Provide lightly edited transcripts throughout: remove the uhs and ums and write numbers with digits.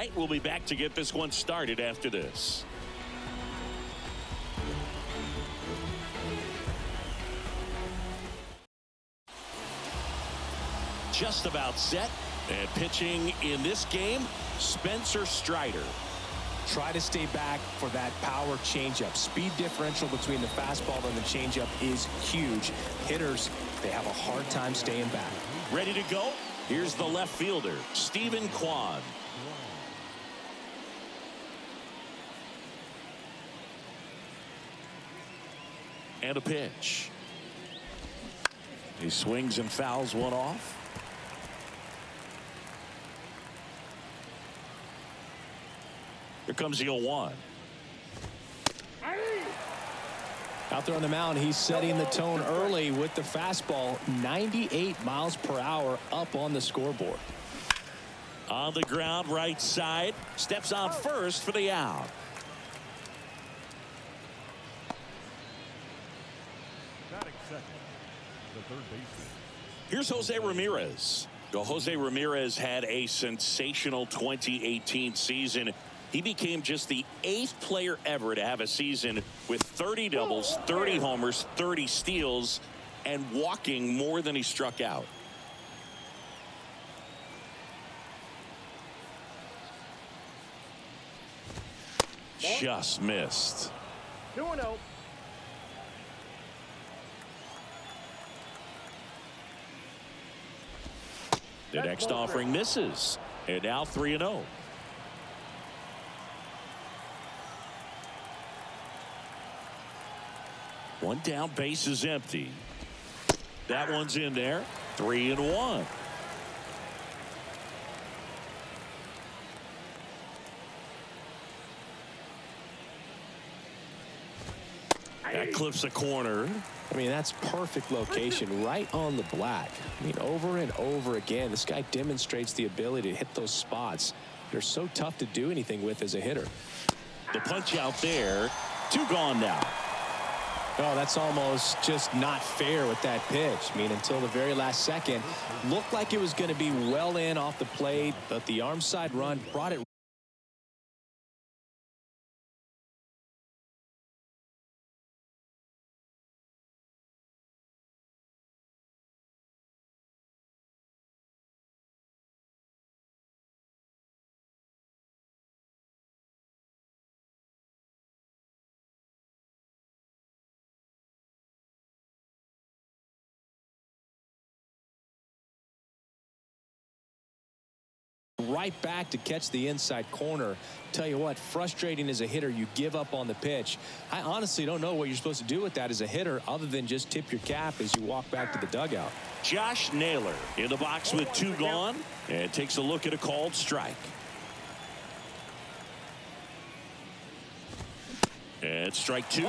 right, we'll be back to get this one started after this. Just about set. And pitching in this game, Spencer Strider. Try to stay back for that power changeup. Speed differential between the fastball and the changeup is huge. Hitters, they have a hard time staying back. Ready to go? Here's the left fielder, Stephen Kwan. And a pitch. He swings and fouls one off. Here comes the 0-1. Out there on the mound, he's setting the tone early with the fastball. 98 miles per hour up on the scoreboard. On the ground, right side. Steps on first for the out. Here's Jose Ramirez. Jose Ramirez had a sensational 2018 season. He became just the 8th player ever to have a season with 30 doubles, 30 homers, 30 steals, and walking more than he struck out. Just missed. 2-0. The next offering misses. And now 3-0. One down, base is empty. That one's in there. 3-1. That clips a corner. I mean, that's perfect location right on the black. I mean, over and over again, this guy demonstrates the ability to hit those spots. They're so tough to do anything with as a hitter. The punch out there. 2 gone now. Oh, that's almost just not fair with that pitch. I mean, until the very last second, looked like it was going to be well in off the plate, but the arm side run brought it. Right back to catch the inside corner. Tell you what, frustrating as a hitter, you give up on the pitch. I honestly don't know what you're supposed to do with that as a hitter other than just tip your cap as you walk back to the dugout. Josh Naylor in the box with 2 gone and takes a look at a called strike. And strike 2.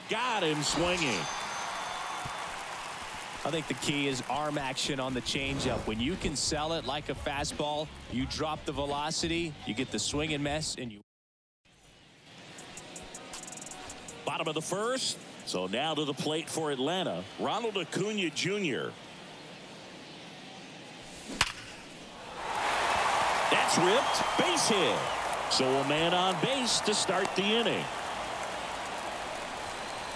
Got him swinging. I think the key is arm action on the changeup. When you can sell it like a fastball, you drop the velocity, you get the swing and miss, and you. Bottom of the first. So now to the plate for Atlanta, Ronald Acuna Jr. That's ripped. Base hit. So a man on base to start the inning.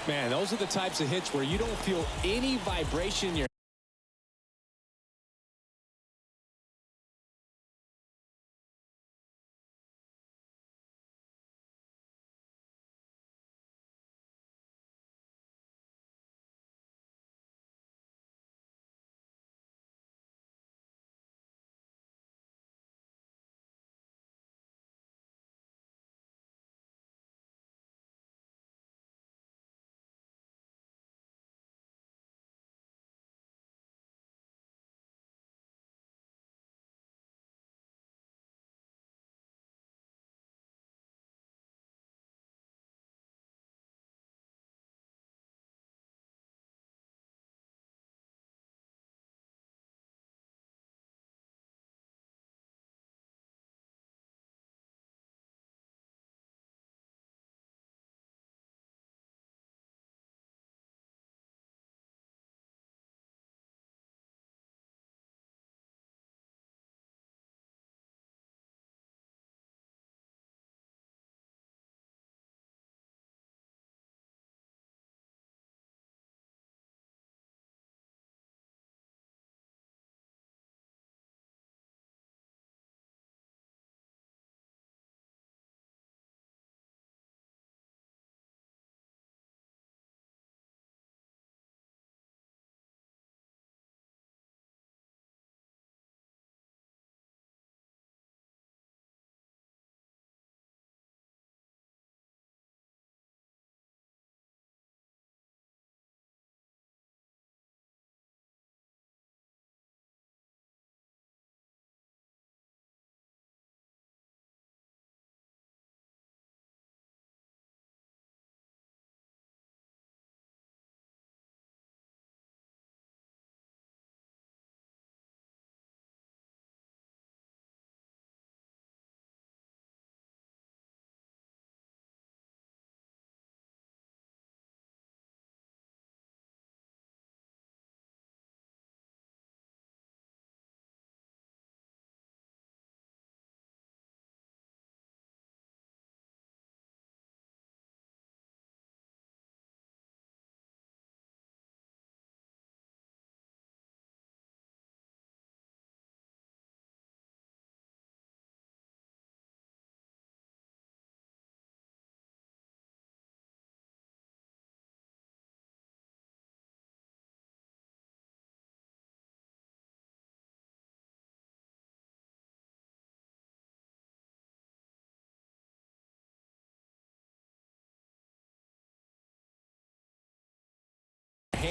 Man, those are the types of hits where you don't feel any vibration in your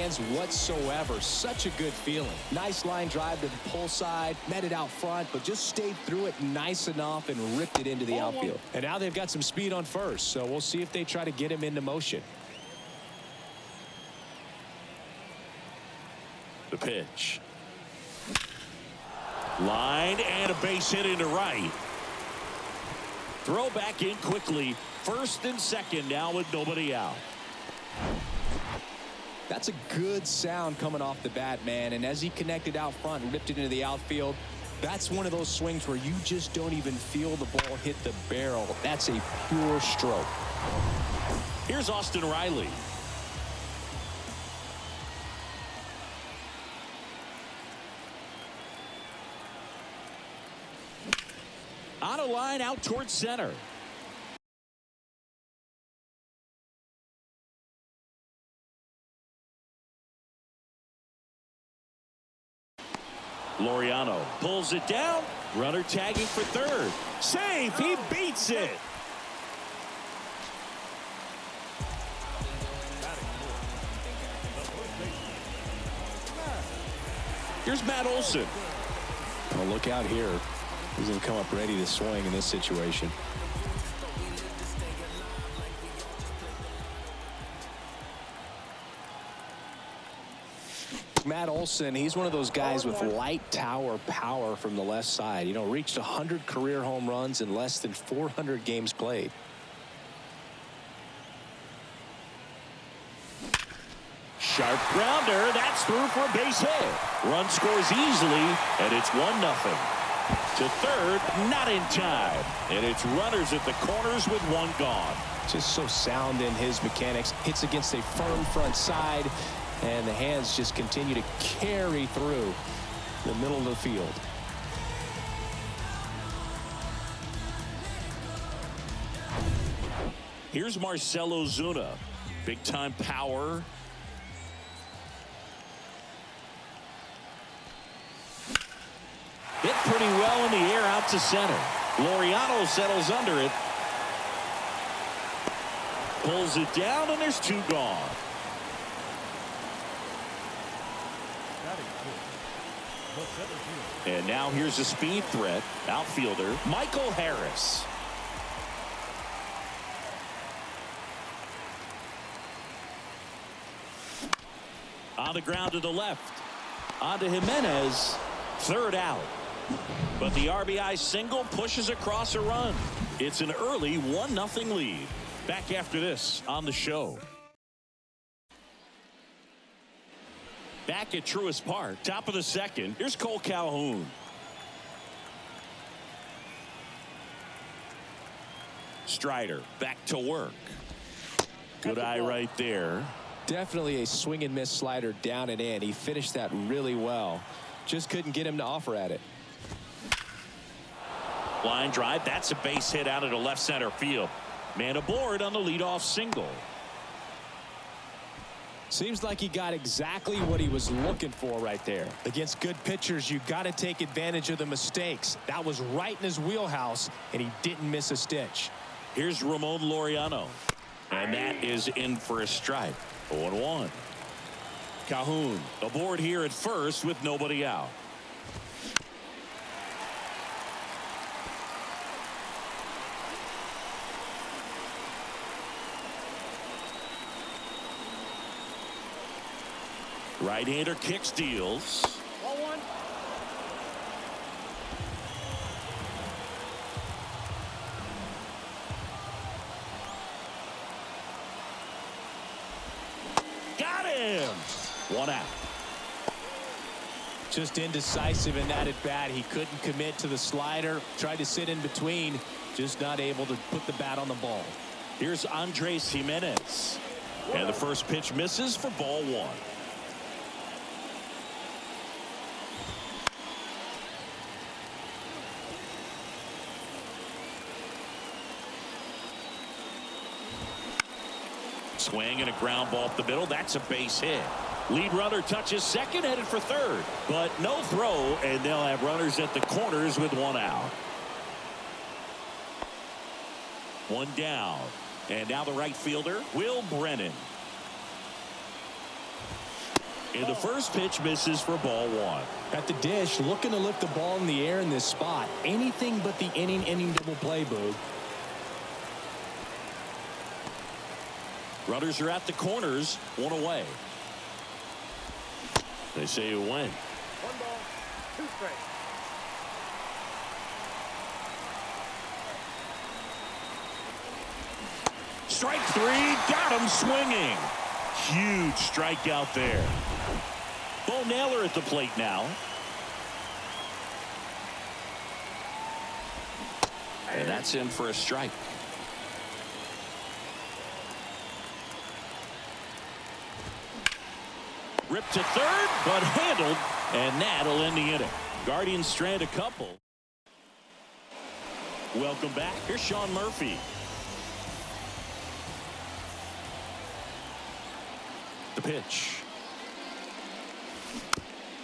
hands whatsoever. Such a good feeling. Nice line drive to the pull side, met it out front, but just stayed through it nice enough and ripped it into the outfield. And now they've got some speed on first, so we'll see if they try to get him into motion. The pitch. Line and a base hit into right. Throw back in quickly. First and second now with nobody out. That's a good sound coming off the bat, man. And as he connected out front and ripped it into the outfield, that's one of those swings where you just don't even feel the ball hit the barrel. That's a pure stroke. Here's Austin Riley. On a line out towards center. Laureano pulls it down. Runner tagging for third. Safe. He beats it. Here's Matt Olson. Well, look out here. He's going to come up ready to swing in this situation. Matt Olson, he's one of those guys with light tower power from the left side. You know, reached 100 career home runs in less than 400 games played. Sharp grounder. That's through for a base hit. Run scores easily, and it's 1-0. To third, not in time. And it's runners at the corners with one gone. Just so sound in his mechanics. Hits against a firm front side, and the hands just continue to carry through the middle of the field. Here's Marcell Ozuna. Big time power. Hit pretty well in the air out to center. Laureano settles under it. Pulls it down, and there's two gone. And now here's a speed threat. Outfielder Michael Harris. On the ground to the left. On to Jimenez. Third out. But the RBI single pushes across a run. It's an early 1-0 lead. Back after this on the show. Back at Truist Park, top of the second. Here's Cole Calhoun. Strider back to work. Good eye right there. Definitely a swing and miss slider down and in. He finished that really well. Just couldn't get him to offer at it. Line drive. That's a base hit out into left center field. Man aboard on the leadoff single. Seems like he got exactly what he was looking for right there. Against good pitchers, you got to take advantage of the mistakes. That was right in his wheelhouse, and he didn't miss a stitch. Here's Ramon Laureano. And that is in for a strike. 0-1. Calhoun aboard here at first with nobody out. Right-hander kicks, deals. 1-1. Got him. One out. Just indecisive in that at bat. He couldn't commit to the slider. Tried to sit in between. Just not able to put the bat on the ball. Here's Andres Jimenez. And the first pitch misses for ball one. Swing and a ground ball up the middle. That's a base hit. Lead runner touches second, headed for third. But no throw, and they'll have runners at the corners with one out. One down. And now the right fielder, Will Brennan. And the first pitch misses for ball one. At the dish, looking to lift the ball in the air in this spot. Anything but the inning double play, Boog. Runners are at the corners, one away. They say you win. 1 ball, 2 strikes. Strike 3, got him swinging. Huge strikeout there. Bo Naylor at the plate now. And that's in for a strike. Ripped to third, but handled, and that'll end the inning. Guardians strand a couple. Welcome back. Here's Sean Murphy. The pitch.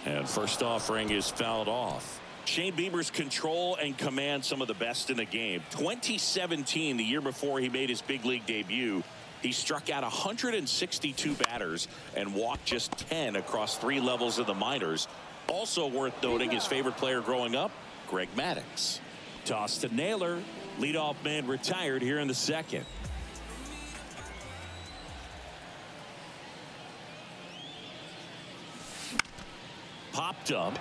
And first offering is fouled off. Shane Bieber's control and command some of the best in the game. 2017, the year before he made his big league debut, he struck out 162 batters and walked just 10 across 3 levels of the minors. Also worth noting, his favorite player growing up, Greg Maddux. Toss to Naylor. Leadoff man retired here in the second. Popped up.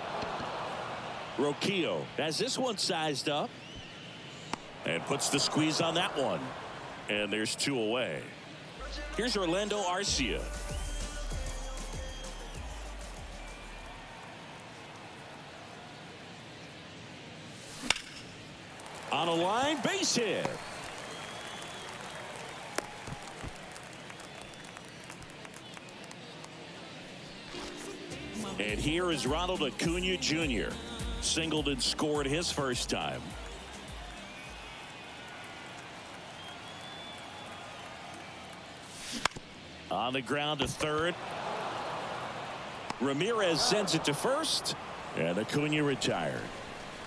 Roquillo has this one sized up and puts the squeeze on that one. And there's 2 away. Here's Orlando Arcia. On a line, base hit. And here is Ronald Acuna Jr. Singled and scored his first time. On the ground to third. Ramirez sends it to first. And Acuna retired.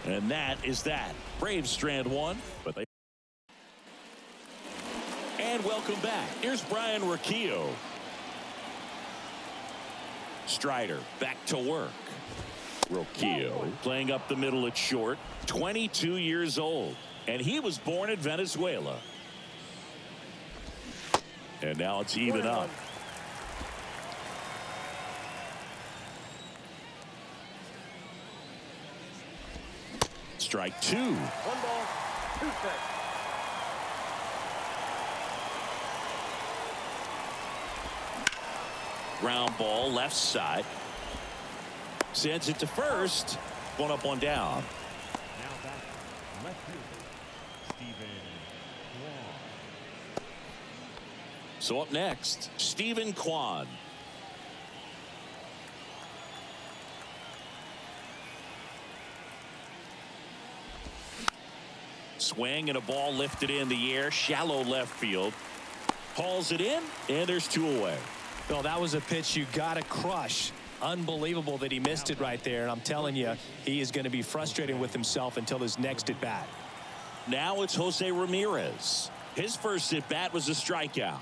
And that is that. Braves strand 1. But they. And welcome back. Here's Brian Roquillo. Strider back to work. Roquillo playing up the middle at short. 22 years old. And he was born in Venezuela. And now it's even up. Strike 2. 1 ball, 2 strikes. Ground ball left side. Sends it to first. 1 up, 1 down. Now back, left fielder, Stephen Kwan. So up next, Stephen Kwan. Swing and a ball lifted in the air, shallow left field. Hauls it in, and there's 2 away. Well, that was a pitch you got to crush. Unbelievable that he missed it right there. And I'm telling you, he is going to be frustrated with himself until his next at bat. Now it's Jose Ramirez. His first at bat was a strikeout.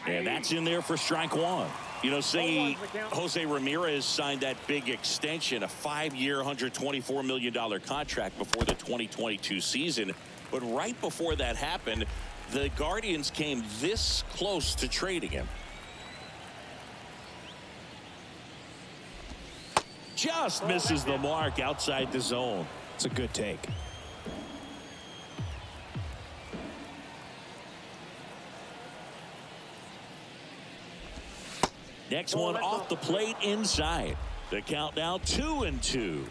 And that's in there for strike 1. You know, say Jose Ramirez signed that big extension, a 5-year, $124 million contract before the 2022 season. But right before that happened, the Guardians came this close to trading him. Just misses the mark outside the zone. It's a good take. Next one off the plate inside. The count now 2-2.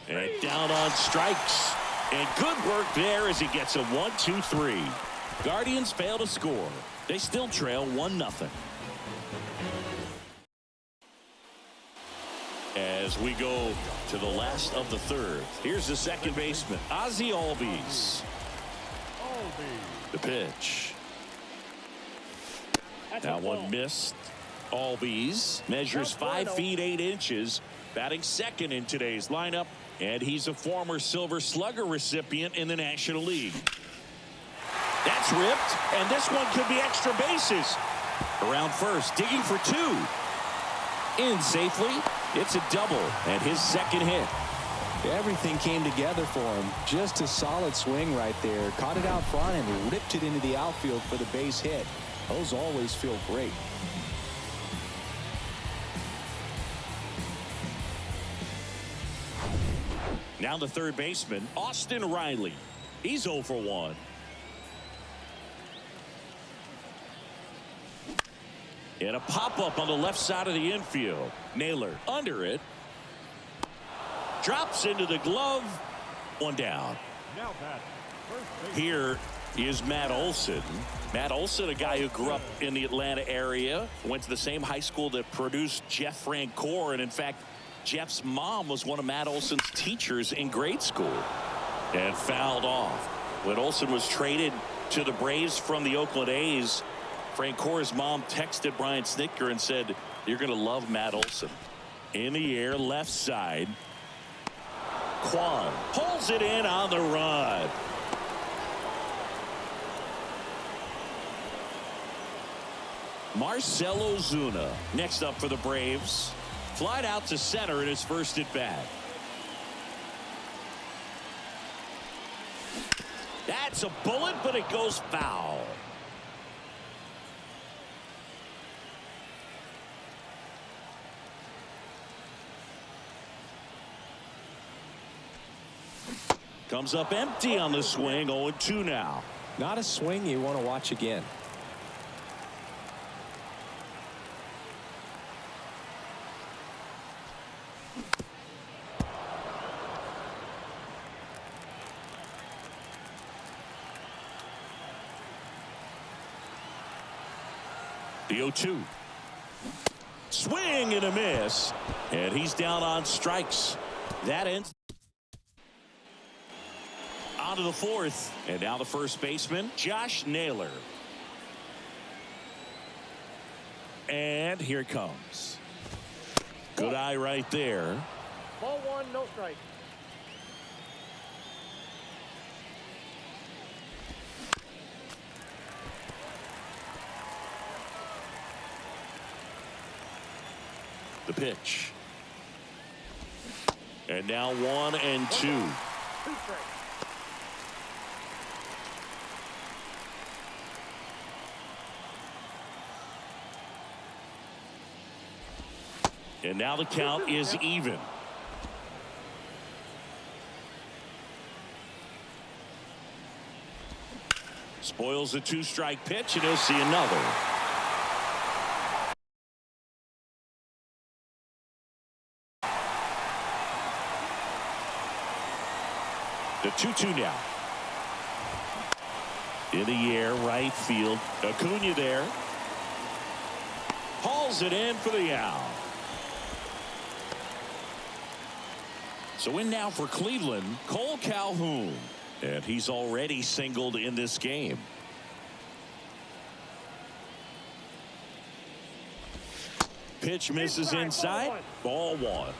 And down on strikes. And good work there as he gets a 1-2-3. Guardians fail to score. They still trail 1-0. As we go to the last of the third. Here's the second baseman, Ozzie Albies. The pitch. That one missed. Albies measures 5 feet 8 inches, batting second in today's lineup, and he's a former Silver Slugger recipient in the National League. That's ripped, and this one could be extra bases. Around first, digging for two. In safely. It's a double and his second hit. Everything came together for him. Just a solid swing right there. Caught it out front and ripped it into the outfield for the base hit. Those always feel great. Now the third baseman, Austin Riley. He's 0 for 1. And a pop-up on the left side of the infield. Naylor under it. Drops into the glove. One down. Now batting, first base. Here is Matt Olson. Matt Olson, a guy who grew up in the Atlanta area, went to the same high school that produced Jeff Francoeur, and in fact, Jeff's mom was one of Matt Olson's teachers in grade school. And fouled off. When Olson was traded to the Braves from the Oakland A's, Francoeur's mom texted Brian Snitker and said, "You're going to love Matt Olson." In the air, left side. Kwan pulls it in on the run. Marcell Ozuna next up for the Braves. Flied out to center in his first at bat. That's a bullet, but it goes foul. Comes up empty on the swing. 0-2 now. Not a swing you want to watch again. The 0-2. Swing and a miss. And he's down on strikes. That ends. On to the fourth. And now the first baseman, Josh Naylor. And here it comes. Good eye right there. Ball one, no strike. The pitch. And now 1-2. Two strikes. And now the count is even. Spoils the two-strike pitch, and he'll see another. The 2-2 now. In the air, right field. Acuna there. Hauls it in for the out. So in now for Cleveland, Cole Calhoun. And he's already singled in this game. Pitch misses inside. Ball one.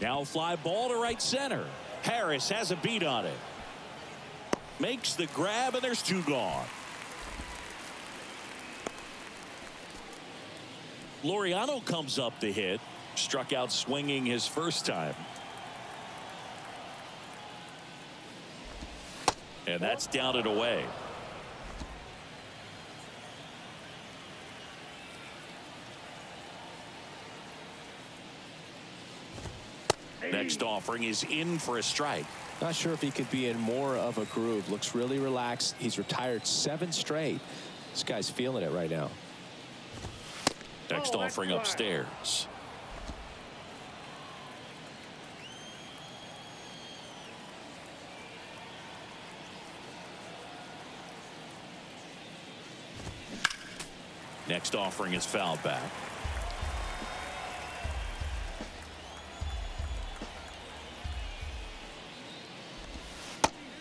Now fly ball to right center. Harris has a beat on it. Makes the grab, and there's two gone. Laureano comes up to hit. Struck out swinging his first time. And that's down and away. Next offering is in for a strike. Not sure if he could be in more of a groove. Looks really relaxed. He's retired 7 straight. This guy's feeling it right now. Next offering upstairs. Next offering is fouled back.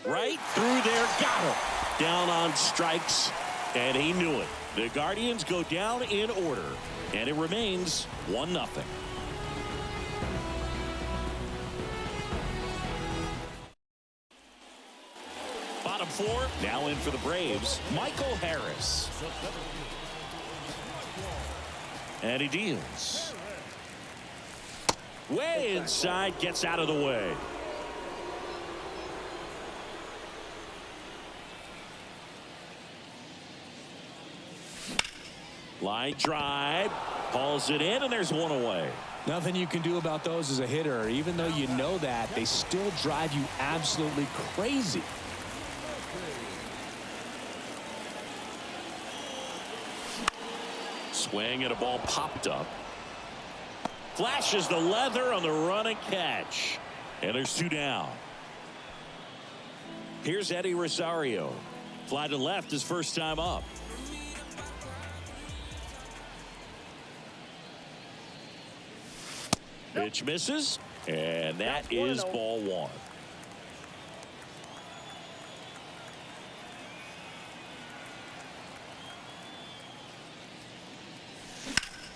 Right through there, got him. Down on strikes, and he knew it. The Guardians go down in order, and it remains 1-0. for. Now in for the Braves, Michael Harris. And he deals. Way inside, gets out of the way. Line drive, hauls it in, and there's one away. Nothing you can do about those as a hitter. Even though you know that, they still drive you absolutely crazy. Swing and a ball popped up. Flashes the leather on the run and catch. And there's two down. Here's Eddie Rosario. Fly to left his first time up. Pitch misses, and that is ball one.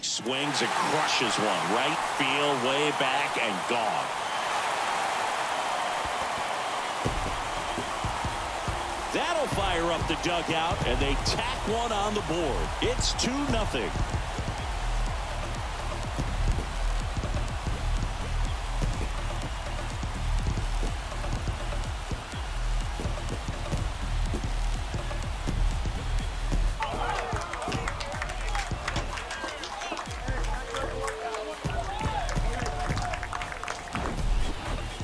Swings and crushes one. Right field, way back, and gone. That'll fire up the dugout, and they tack one on the board. It's 2-0.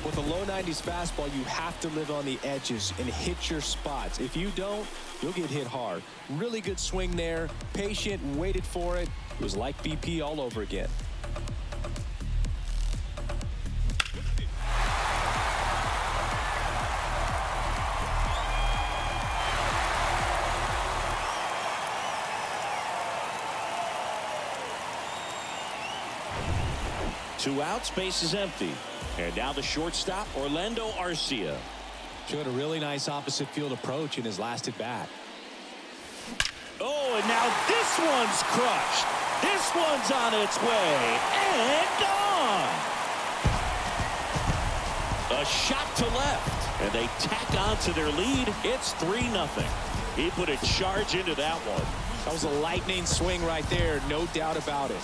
With a low 90s fastball, you have to live on the edges and hit your spots. If you don't, you'll get hit hard. Really good swing there. Patient, waited for it. It was like BP all over again. Two outs, base is empty. And now the shortstop, Orlando Arcia. Showed a really nice opposite field approach in his last at bat. Oh, and now this one's crushed. This one's on its way and gone. A shot to left, and they tack on to their lead. It's 3-0. He put a charge into that one. That was a lightning swing right there, no doubt about it.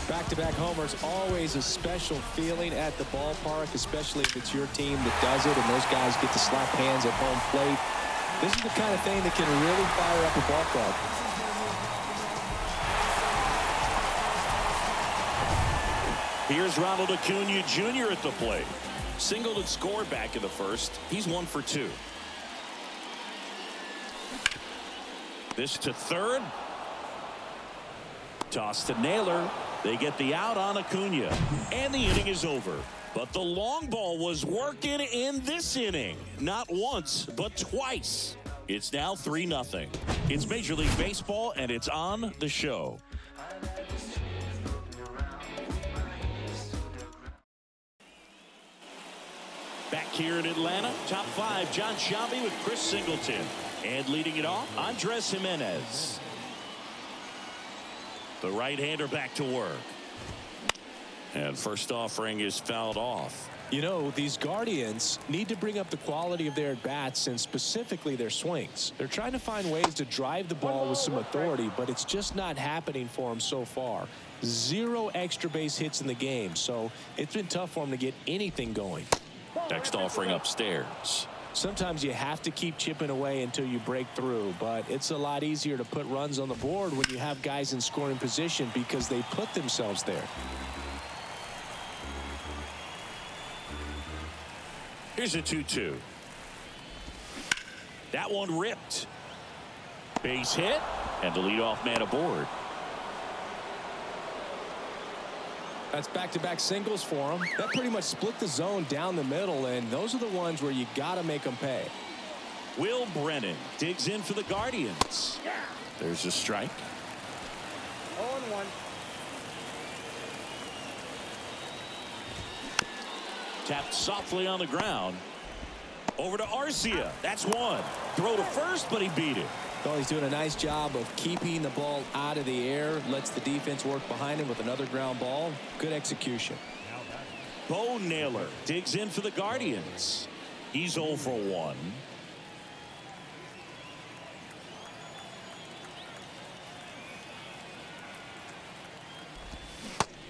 Back-to-back homers, always a special feeling at the ballpark, especially if it's your team that does it and those guys get to slap hands at home plate. This is the kind of thing that can really fire up a ball club. Here's Ronald Acuna Jr. at the plate. Singled and scored back in the first. He's 1 for 2. This to third. Toss to Naylor. They get the out on Acuna. And the inning is over. But the long ball was working in this inning. Not once, but twice. It's now 3-0. It's Major League Baseball, and it's on the show. Back here in Atlanta, top 5, John Sciambi with Chris Singleton. And leading it off, Andres Gimenez. The right-hander back to work. And first offering is fouled off. You know, these Guardians need to bring up the quality of their at-bats and specifically their swings. They're trying to find ways to drive the ball with some authority, but it's just not happening for them so far. 0 extra base hits in the game, so it's been tough for them to get anything going. Next offering upstairs. Sometimes you have to keep chipping away until you break through, but it's a lot easier to put runs on the board when you have guys in scoring position because they put themselves there. Here's a 2-2. That one ripped. Base hit, and the leadoff man aboard. That's back-to-back singles for him. That pretty much split the zone down the middle, and those are the ones where you got to make them pay. Will Brennan digs in for the Guardians. There's a strike. 0-1. Tapped softly on the ground. Over to Arcia. That's one. Throw to first, but he beat it. Well, he's doing a nice job of keeping the ball out of the air. Lets the defense work behind him with another ground ball. Good execution. Bo Naylor digs in for the Guardians. He's 0 for 1.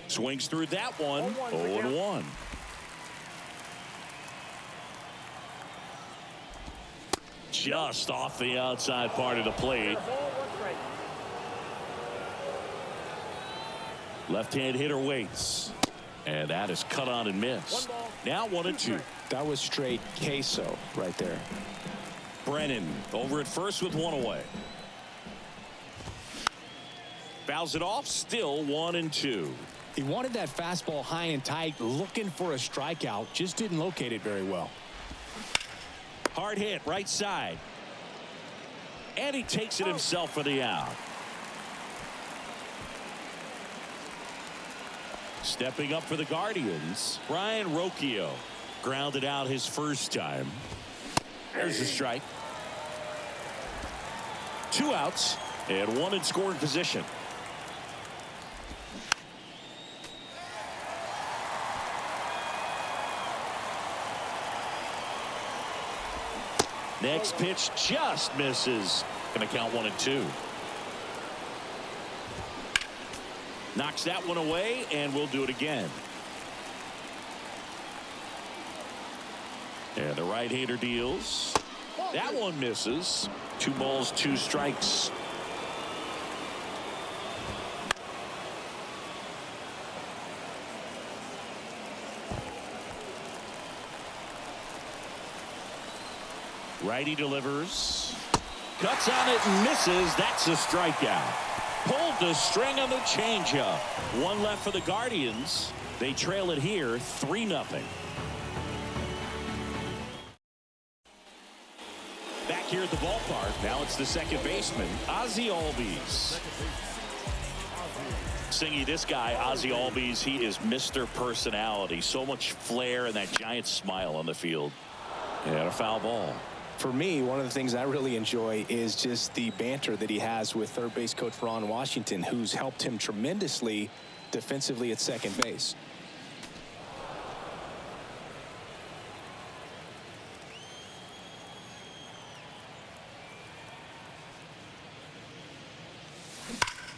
Swings through that one. 0-1. Just off the outside part of the plate. Left-hand hitter waits. And that is cut on and missed. Now 1-2. That was straight queso right there. Brennan over at first with one away. Fouls it off. Still 1-2. He wanted that fastball high and tight, looking for a strikeout. Just didn't locate it very well. Hard hit right side. And he takes it himself for the out. Stepping up for the Guardians, Brian Rocchio grounded out his first time. There's a strike. 2 outs and 1 in scoring position. Next pitch just misses. Going to count 1-2. Knocks that one away, and we'll do it again. And the right-hander deals. That one misses. 2 balls, 2 strikes. Righty delivers. Cuts on it and misses. That's a strikeout. Pulled the string on the changeup. 1 left for the Guardians. They trail it here 3-0. Back here at the ballpark. Now it's the second baseman, Ozzie Albies. Singy, this guy, Ozzie Albies, he is Mr. Personality. So much flair and that giant smile on the field. And a foul ball. For me, one of the things I really enjoy is just the banter that he has with third base coach Ron Washington, who's helped him tremendously defensively at second base.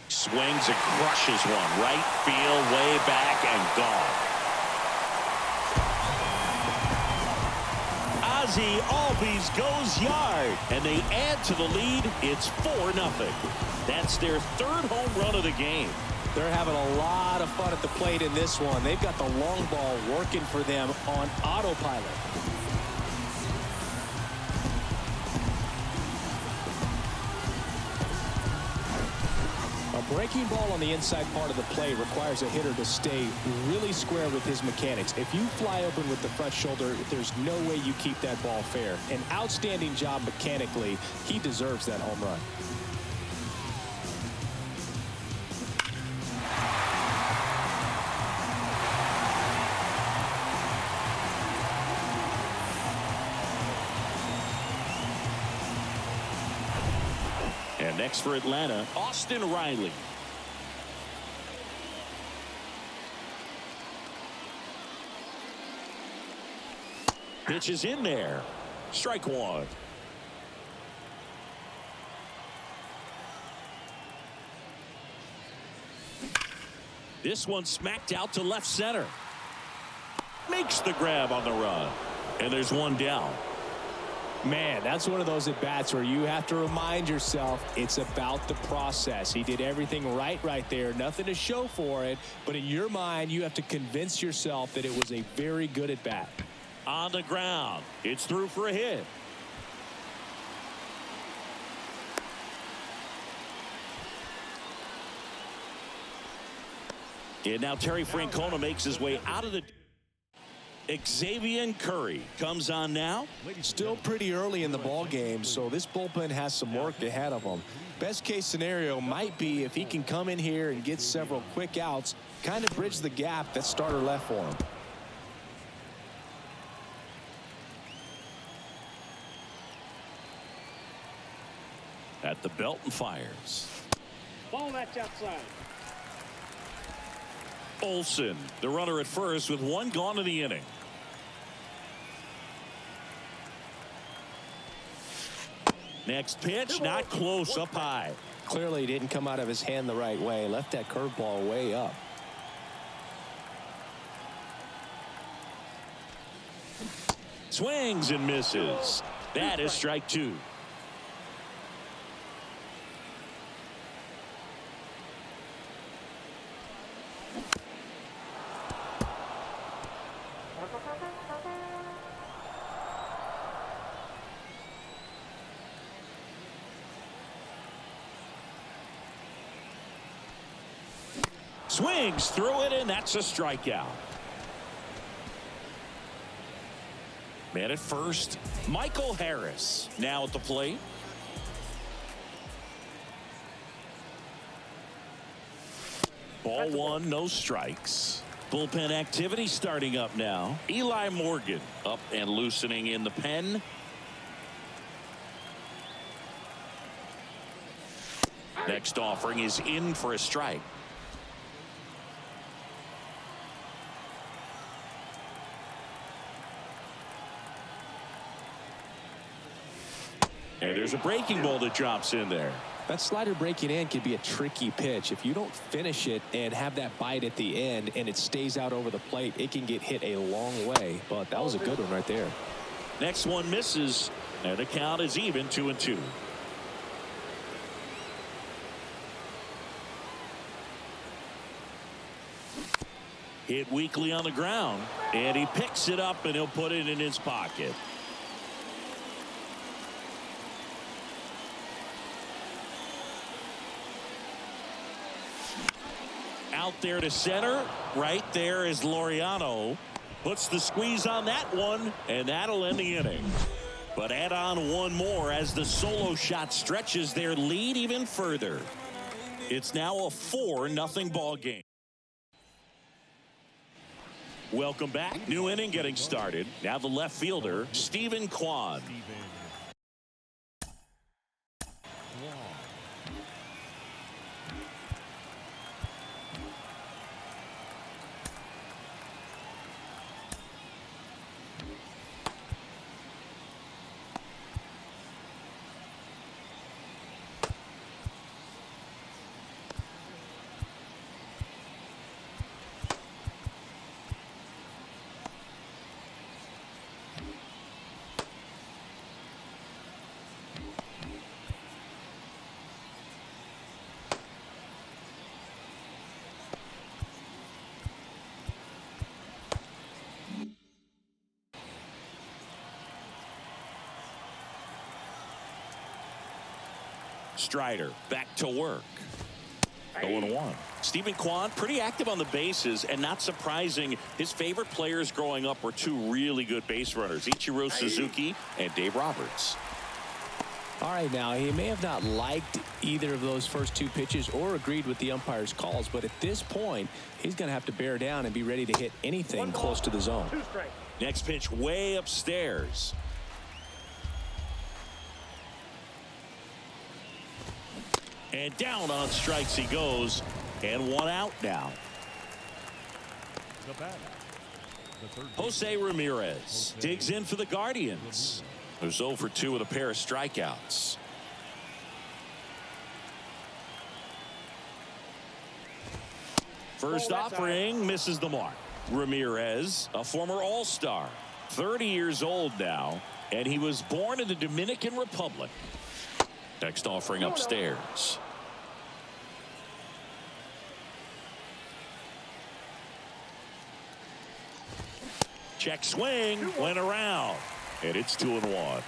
Swings and crushes one. Right field, way back and gone. Ozzie Albies goes yard, and they add to the lead. It's 4-0. That's their 3rd home run of the game. They're having a lot of fun at the plate in this one. They've got the long ball working for them on autopilot. A breaking ball on the inside part of the plate requires a hitter to stay really square with his mechanics. If you fly open with the front shoulder, there's no way you keep that ball fair. An outstanding job mechanically. He deserves that home run. And next for Atlanta, Austin Riley. Pitch is in there. Strike 1. This one smacked out to left center. Makes the grab on the run. And there's 1 down. Man, that's one of those at-bats where you have to remind yourself it's about the process. He did everything right there. Nothing to show for it. But in your mind, you have to convince yourself that it was a very good at-bat. On the ground. It's through for a hit. And now Terry Francona makes his way out of the... Xzavier Curry comes on now. Still pretty early in the ball game, so this bullpen has some work ahead of them. Best case scenario might be if he can come in here and get several quick outs, kind of bridge the gap that starter left for him. at the belt and fires. Ball that's outside. Olson, the runner at first with one gone in the inning. Next pitch, not close, up high. Clearly didn't come out of his hand the right way. Left that curveball way up. Swings and misses. That is strike two. Swings through it, and that's a strikeout. Man at first, Michael Harris now at the plate. Ball one, no strikes. Bullpen activity starting up now. Eli Morgan up and loosening in the pen. Next offering is in for a strike. And there's a breaking ball that drops in there. That slider breaking in can be a tricky pitch. If you don't finish it and have that bite at the end and it stays out over the plate, it can get hit a long way. But that was a good one right there. Next one misses, and the count is even 2-2. Hit weakly on the ground, and he picks it up and he'll put it in his pocket. Out there to center. Right there is Laureano. Puts the squeeze on that one, and that'll end the inning. But add on one more as the solo shot stretches their lead even further. It's now a 4-0 ball game. Welcome back. New inning getting started. Now the left fielder, Stephen Kwan. Strider back to work. 0-1. Stephen Kwan pretty active on the bases, and not surprising, his favorite players growing up were two really good base runners, Ichiro Suzuki and Dave Roberts. All right, now he may have not liked either of those first two pitches or agreed with the umpire's calls, but at this point he's going to have to bear down and be ready to hit anything close to the zone. Next pitch way upstairs. And down on strikes he goes, and one out now. The batter, the third Jose Ramirez digs in for the Guardians. They're 0 for 2 with a pair of strikeouts. First offering misses the mark. Ramirez, a former All-Star, 30 years old now, and he was born in the Dominican Republic. Next offering upstairs. Check swing, went around, and it's 2-1.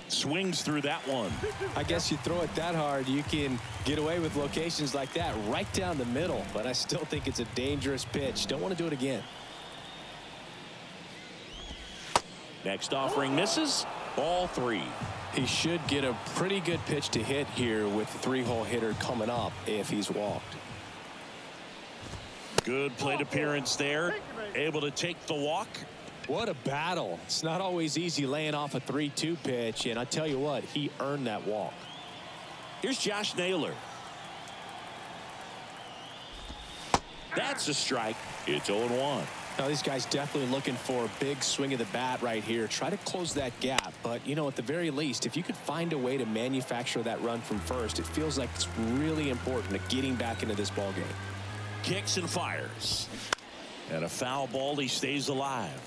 Swings through that one. I guess you throw it that hard, you can get away with locations like that right down the middle, but I still think it's a dangerous pitch. Don't want to do it again. Next offering misses. Ball 3. He should get a pretty good pitch to hit here with the 3-hole hitter coming up if he's walked. Good plate appearance there. Able to take the walk. What a battle. It's not always easy laying off a 3-2 pitch, and I tell you what, he earned that walk. Here's Josh Naylor. That's a strike. It's 0-1. Now, these guys definitely looking for a big swing of the bat right here. Try to close that gap. But, you know, at the very least, if you could find a way to manufacture that run from first, it feels like it's really important to getting back into this ball game. Kicks and fires. And a foul ball. He stays alive.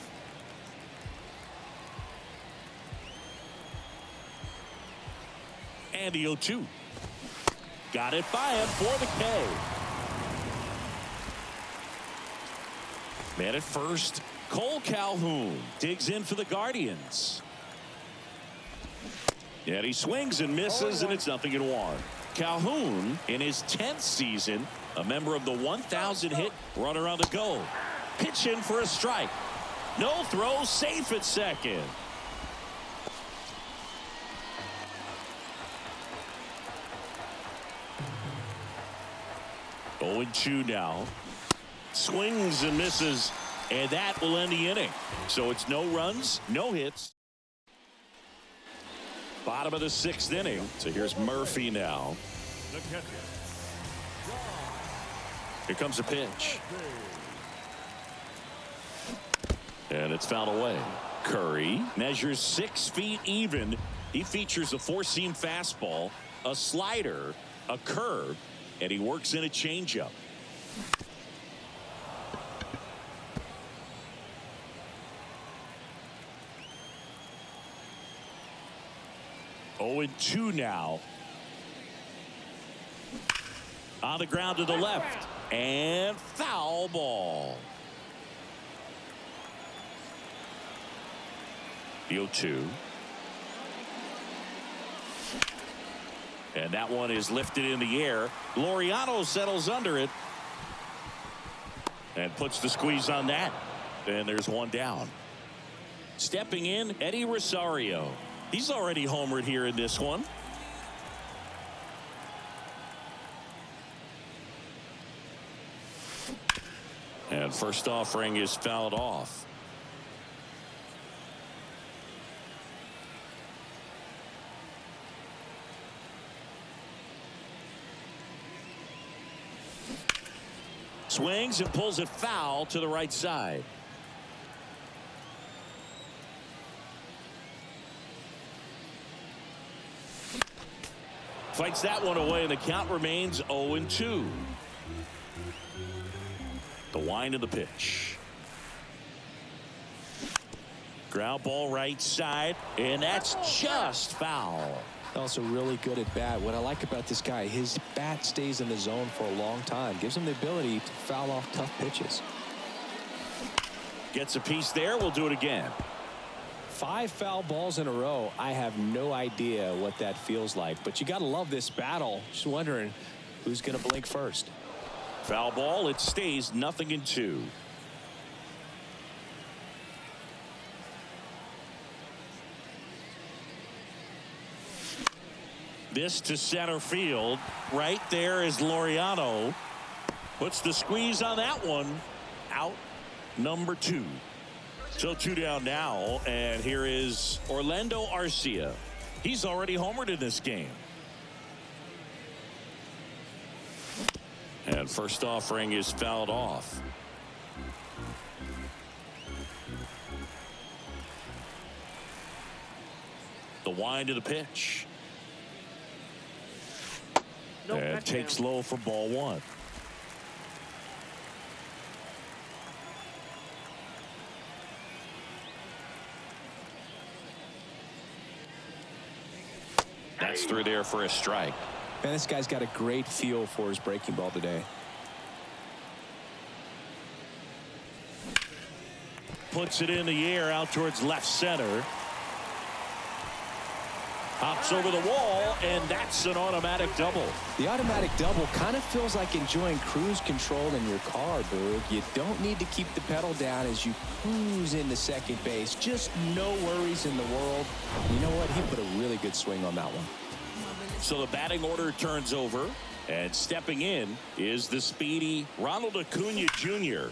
And the 0-2. Got it by him for the K. Man at first, Cole Calhoun digs in for the Guardians. And he swings and misses, and it's 0-1. Calhoun, in his 10th season, a member of the 1,000 hit runner on the go. Pitch in for a strike. No throw, safe at second. Oh, 0-2 now. Swings and misses, and that will end the inning. So it's no runs, no hits. Bottom of the 6th inning. So here's Murphy now. Here comes a pitch. And it's fouled away. Curry measures 6 feet even. He features a 4-seam fastball, a slider, a curve, and he works in a changeup. Oh, 2 now. On the ground to the left. And foul ball. The 0-2. And that one is lifted in the air. Laureano settles under it. And puts the squeeze on that. And there's one down. Stepping in, Eddie Rosario. He's already homered here in this one. And first offering is fouled off. Swings and pulls it foul to the right side. Fights that one away, and the count remains 0-2. The wind of the pitch. Ground ball right side, and that's just foul. Also really good at bat. What I like about this guy, his bat stays in the zone for a long time. Gives him the ability to foul off tough pitches. Gets a piece there. We'll do it again. 5 foul balls in a row. I have no idea what that feels like, but you got to love this battle. Just wondering who's going to blink first. Foul ball. It stays 0-2. This to center field. Right there is Laureano. Puts the squeeze on that one. Out number 2. So 2 down now, and here is Orlando Arcia. He's already homered in this game. And first offering is fouled off. The wind of the pitch. And takes low for ball 1. That's through there for a strike. Man, this guy's got a great feel for his breaking ball today. Puts it in the air out towards left center. Hops over the wall, and that's an automatic double. The automatic double kind of feels like enjoying cruise control in your car, Boog. You don't need to keep the pedal down as you cruise into second base. Just no worries in the world. You know what? He put a really good swing on that one. So the batting order turns over. And stepping in is the speedy Ronald Acuna Jr.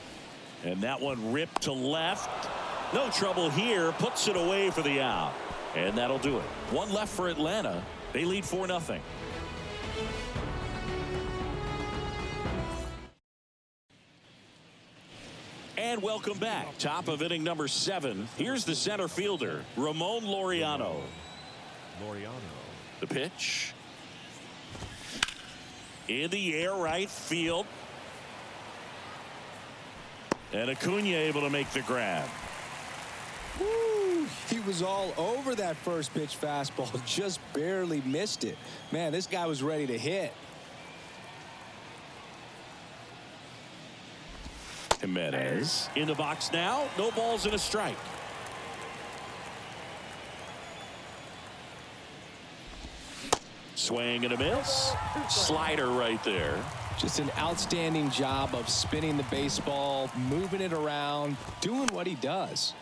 And that one ripped to left. No trouble here. Puts it away for the out. And that'll do it. One left for Atlanta. They lead 4-0. And welcome back. Top of inning number 7. Here's the center fielder, Ramon Laureano. The pitch. In the air, right field. And Acuna able to make the grab. Woo, he was all over that first pitch fastball. Just barely missed it. Man, this guy was ready to hit. Jimenez in the box now. No balls and a strike. Swing and a miss. Slider right there. Just an outstanding job of spinning the baseball, moving it around, doing what he does.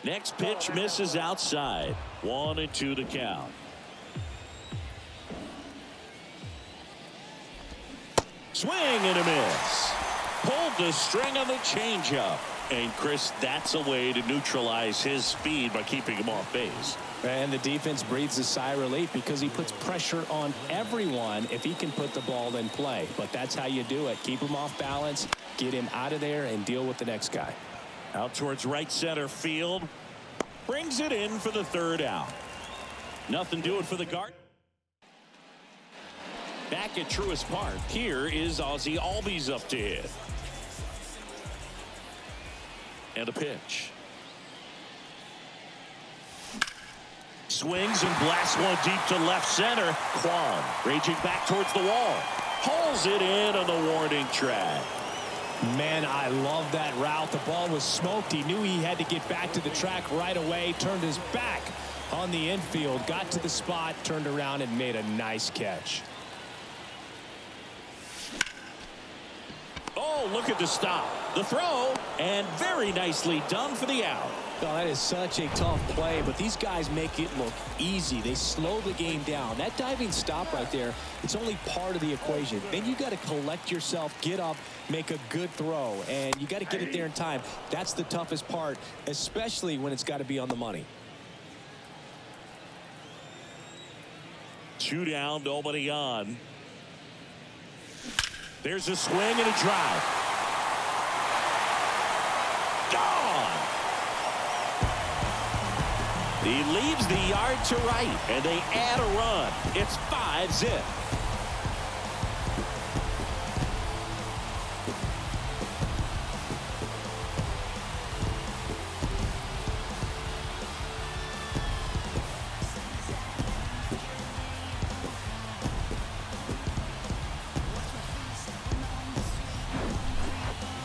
Next pitch misses outside. 1-2 to count. Swing and a miss. Pulled the string on the changeup. And Chris, that's a way to neutralize his speed by keeping him off base. And the defense breathes a sigh of relief because he puts pressure on everyone if he can put the ball in play. But that's how you do it. Keep him off balance, get him out of there, and deal with the next guy. Out towards right center field. Brings it in for the third out. Nothing doing for the Guard. Back at Truist Park, here is Ozzie Albies up to hit. And a pitch. Swings and blasts one deep to left center. Kwan raging back towards the wall. Hauls it in on the warning track. Man, I love that route. The ball was smoked. He knew he had to get back to the track right away. Turned his back on the infield. Got to the spot, turned around, and made a nice catch. Oh, look at the stop. The throw, and very nicely done for the out. Oh, that is such a tough play, but these guys make it look easy. They slow the game down. That diving stop right there, it's only part of the equation. Then you got to collect yourself, get up, make a good throw, and you got to get it there in time. That's the toughest part, especially when it's got to be on the money. 2 down, nobody on. There's a swing and a drive. Gone. He leaves the yard to right, and they add a run. It's 5-zip.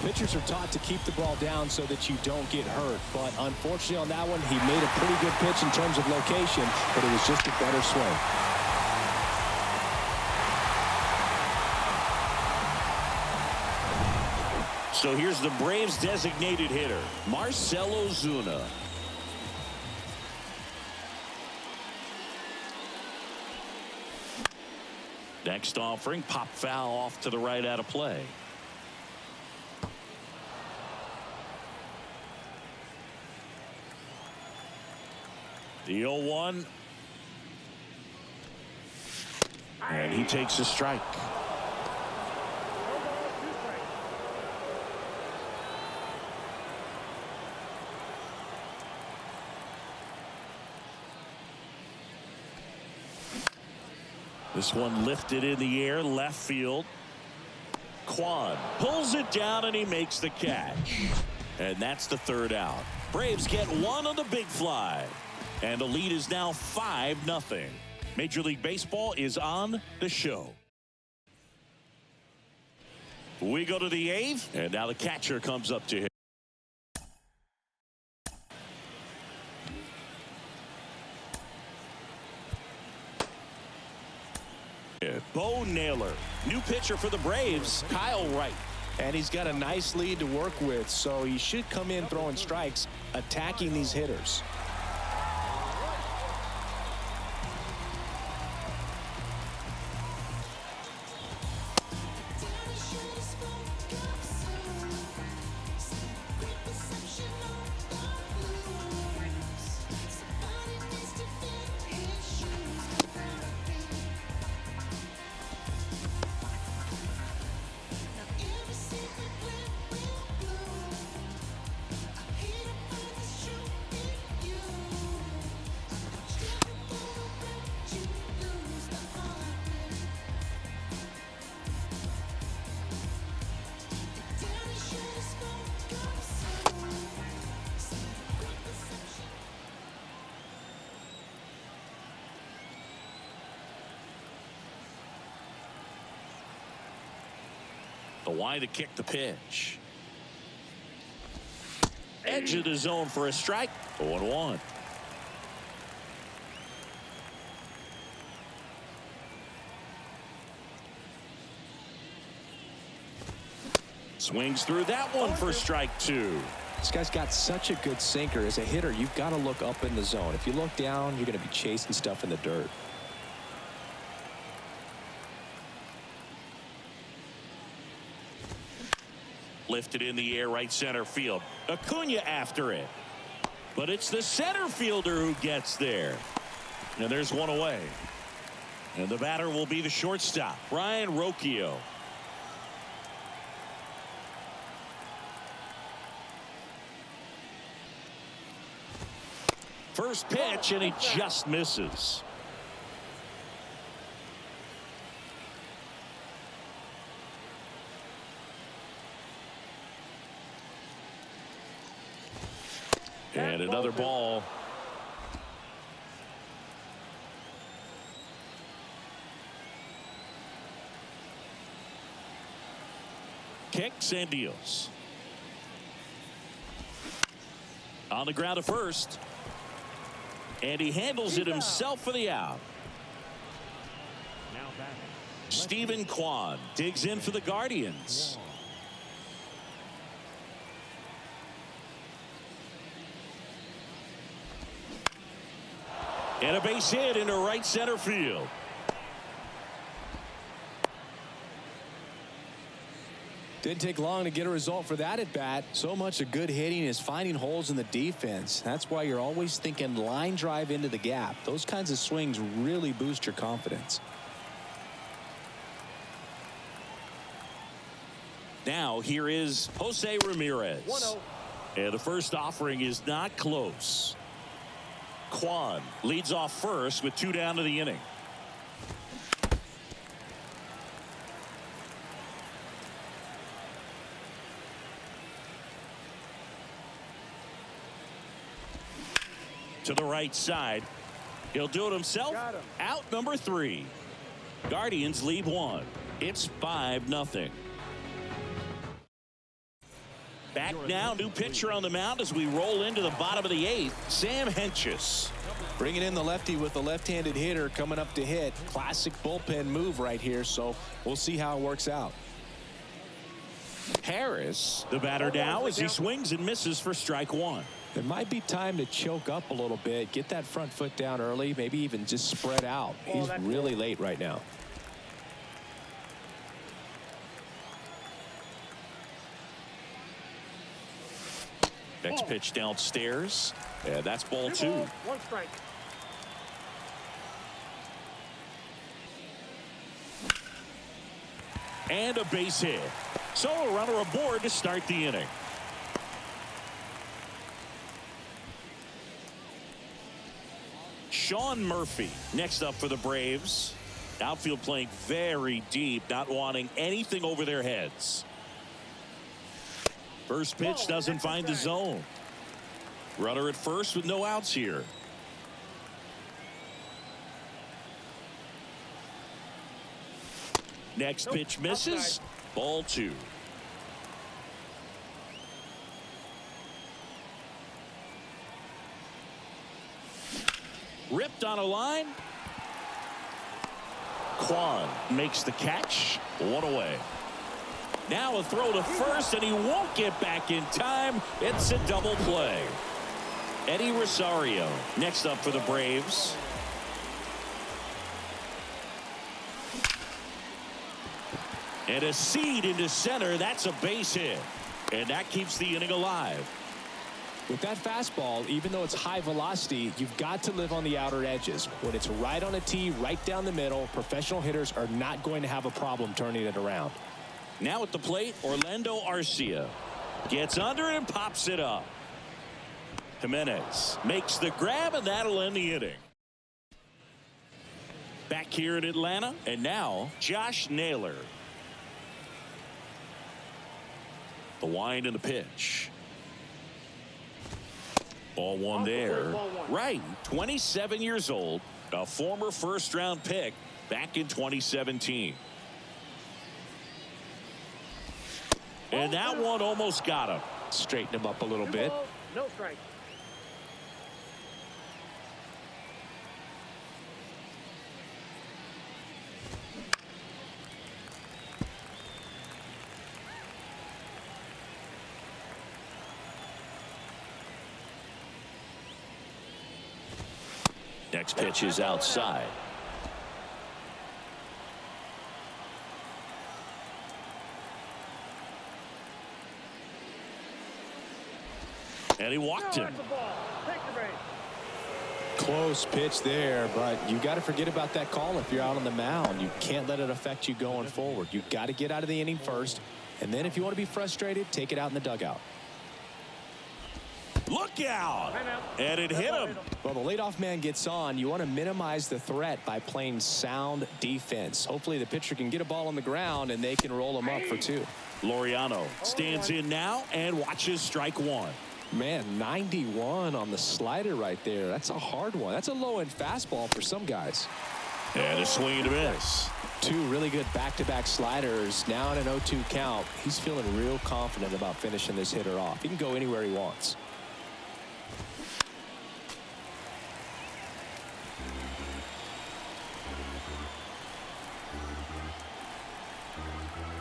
Pitchers are taught to keep the ball down so that you don't get hurt. But unfortunately on that one, he made a pretty good pitch in terms of location, but it was just a better swing. So here's the Braves designated hitter, Marcell Ozuna. Next offering, pop foul off to the right out of play. The 0-1. And he takes a strike. This one lifted in the air, left field. Kwan pulls it down and he makes the catch. And that's the third out. Braves get one on the big fly. And the lead is now 5-0. Major League Baseball is on the show. We go to the 8th, and now the catcher comes up to him. Bo Naylor, new pitcher for the Braves, Kyle Wright. And he's got a nice lead to work with, so he should come in throwing strikes, attacking these hitters. The wide to kick the pitch. Edge of the zone for a strike. 0-1. Swings through that one for strike 2. This guy's got such a good sinker. As a hitter, you've got to look up in the zone. If you look down, you're going to be chasing stuff in the dirt. Lifted in the air, right center field. Acuna after it. But it's the center fielder who gets there. And there's one away. And the batter will be the shortstop, Ryan Rocchio. First pitch, and he just misses. And another ball. Kicks and deals. On the ground at first. And he handles it himself for the out. Now batting. Stephen Kwan digs in for the Guardians. And a base hit into right center field. Didn't take long to get a result for that at bat. So much of good hitting is finding holes in the defense. That's why you're always thinking line drive into the gap. Those kinds of swings really boost your confidence. Now here is Jose Ramirez. 1-0. And the first offering is not close. Kwan leads off first with 2 down to the inning. To the right side. He'll do it himself. Out number 3. Guardians lead 1. It's 5-0. Back now, new pitcher on the mound as we roll into the bottom of the 8th. Sam Hentges. Bringing in the lefty with a left-handed hitter coming up to hit. Classic bullpen move right here, so we'll see how it works out. Harris, the batter now as he swings and misses for strike 1. There might be time to choke up a little bit, get that front foot down early, maybe even just spread out. He's really late right now. Next pitch downstairs. And that's ball 2. 1 strike. And a base hit. So a runner aboard to start the inning. Sean Murphy next up for the Braves. Outfield playing very deep, not wanting anything over their heads. First pitch doesn't find the zone. Runner at first with no outs here. Next pitch misses. Ball 2. Ripped on a line. Kwan makes the catch. 1 away. Now a throw to first, and he won't get back in time. It's a double play. Eddie Rosario next up for the Braves. And a seed into center. That's a base hit. And that keeps the inning alive. With that fastball, even though it's high velocity, you've got to live on the outer edges. When it's right on a tee, right down the middle, professional hitters are not going to have a problem turning it around. Now at the plate, Orlando Arcia gets under and pops it up. Jimenez makes the grab, and that'll end the inning. Back here in Atlanta, and now Josh Naylor. The wind and the pitch. Ball one there. Right, 27 years old, a former first-round pick back in 2017. And that one almost got him. Straighten him up a little bit. No strike. Next pitch is outside. And he walked him. Close pitch there, but you got to forget about that call if you're out on the mound. You can't let it affect you going forward. You got to get out of the inning first, and then if you want to be frustrated, take it out in the dugout. Look out! And it hit him. Well, the leadoff man gets on. You want to minimize the threat by playing sound defense. Hopefully the pitcher can get a ball on the ground and they can roll him up for two. Laureano stands in now and watches strike one. Man, 91 on the slider right there. That's a hard one. That's a low-end fastball for some guys. And a swing and a miss. Two really good back-to-back sliders. Now in an 0-2 count. He's feeling real confident about finishing this hitter off. He can go anywhere he wants.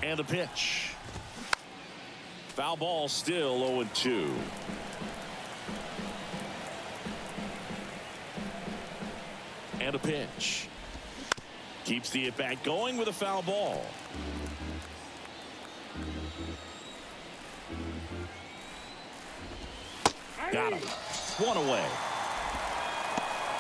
And a pitch. Foul ball, still 0-2. And a pitch. Keeps the at-bat going with a foul ball. Got him. One away.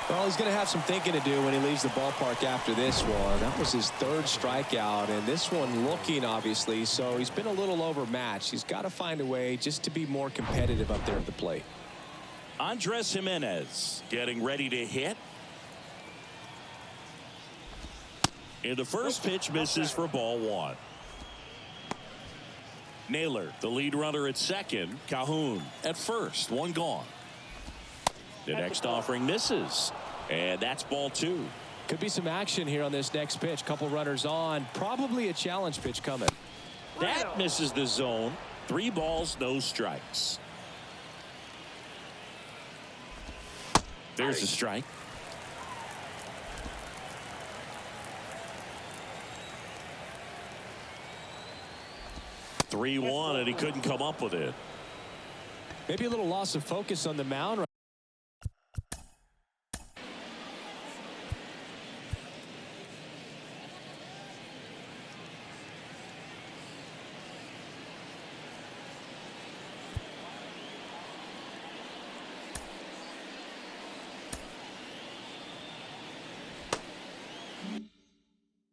Well, he's going to have some thinking to do when he leaves the ballpark after this one. That was his third strikeout, and this one looking, obviously, so he's been a little overmatched. He's got to find a way just to be more competitive up there at the plate. Andres Jimenez getting ready to hit. And the first pitch misses for ball one. Naylor, the lead runner at second. Calhoun at first. One gone. The next offering misses. And that's ball two. Could be some action here on this next pitch. Couple runners on. Probably a challenge pitch coming. That misses the zone. 3 balls, no strikes. There's the strike. (3-1), and he couldn't come up with it. Maybe a little loss of focus on the mound.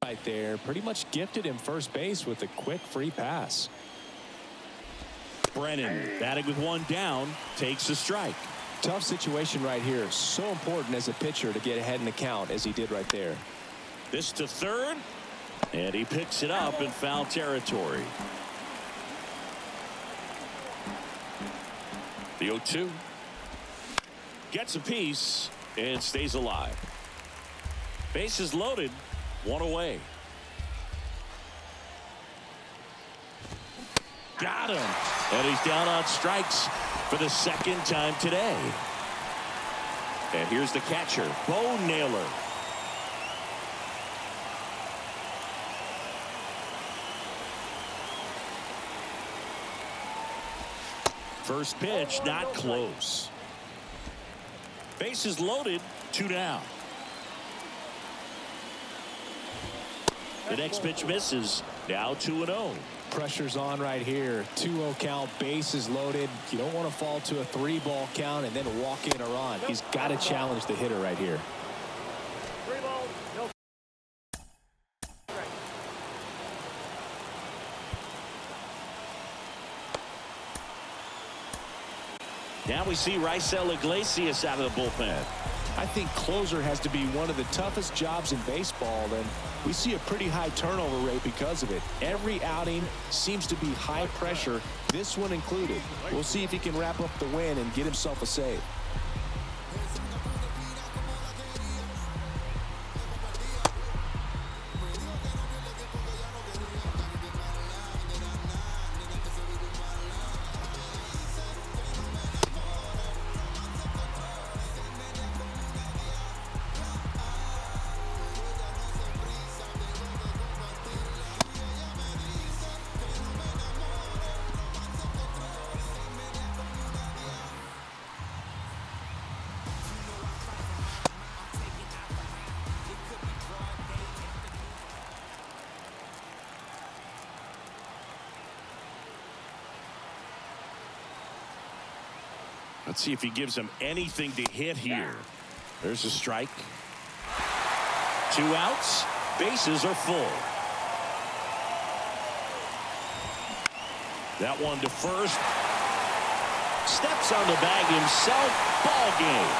Right there, pretty much gifted him first base with a quick free pass. Brennan batting with one down, takes a strike. Tough situation right here. So important as a pitcher to get ahead in the count as he did right there. This to third, and he picks it up in foul territory. The 0-2 gets a piece and stays alive. Bases loaded, one away. Got him. And he's down on strikes for the second time today. And here's the catcher, Bo Naylor. First pitch, not close. Bases loaded, 2 down. The next pitch misses. Now 2-0. Pressure's on right here. 2-0 count, bases loaded. You don't want to fall to a 3-ball count and then walk in or on. He's got to challenge the hitter right here. 3 balls, no. Now we see Raisel Iglesias out of the bullpen. I think closer has to be one of the toughest jobs in baseball, and we see a pretty high turnover rate because of it. Every outing seems to be high pressure, this one included. We'll see if he can wrap up the win and get himself a save. Let's see if he gives him anything to hit here. There's a strike. 2 outs. Bases are full. That one to first. Steps on the bag himself. Ball game.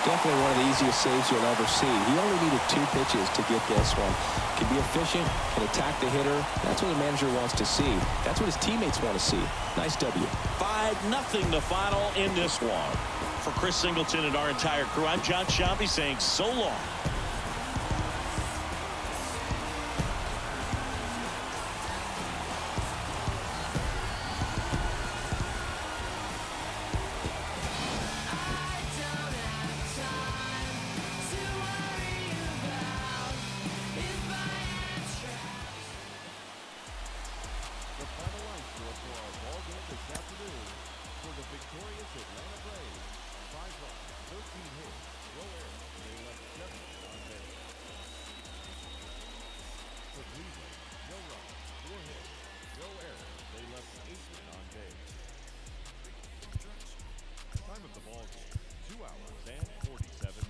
Definitely one of the easiest saves you'll ever see. He only needed 2 pitches to get this one. Can be efficient, can attack the hitter. That's what the manager wants to see. That's what his teammates want to see. Nice W. 5-0 the final in this one. For Chris Singleton and our entire crew, I'm Jon Sciambi saying so long. The final line score for our ball game this afternoon for the victorious Atlanta Braves. 5 runs, 13 hits, no errors, and they left 7 on base. For Cleveland, no runs, 4 hits, no errors, they left 8 on base. Time of the ball game, 2 hours and 47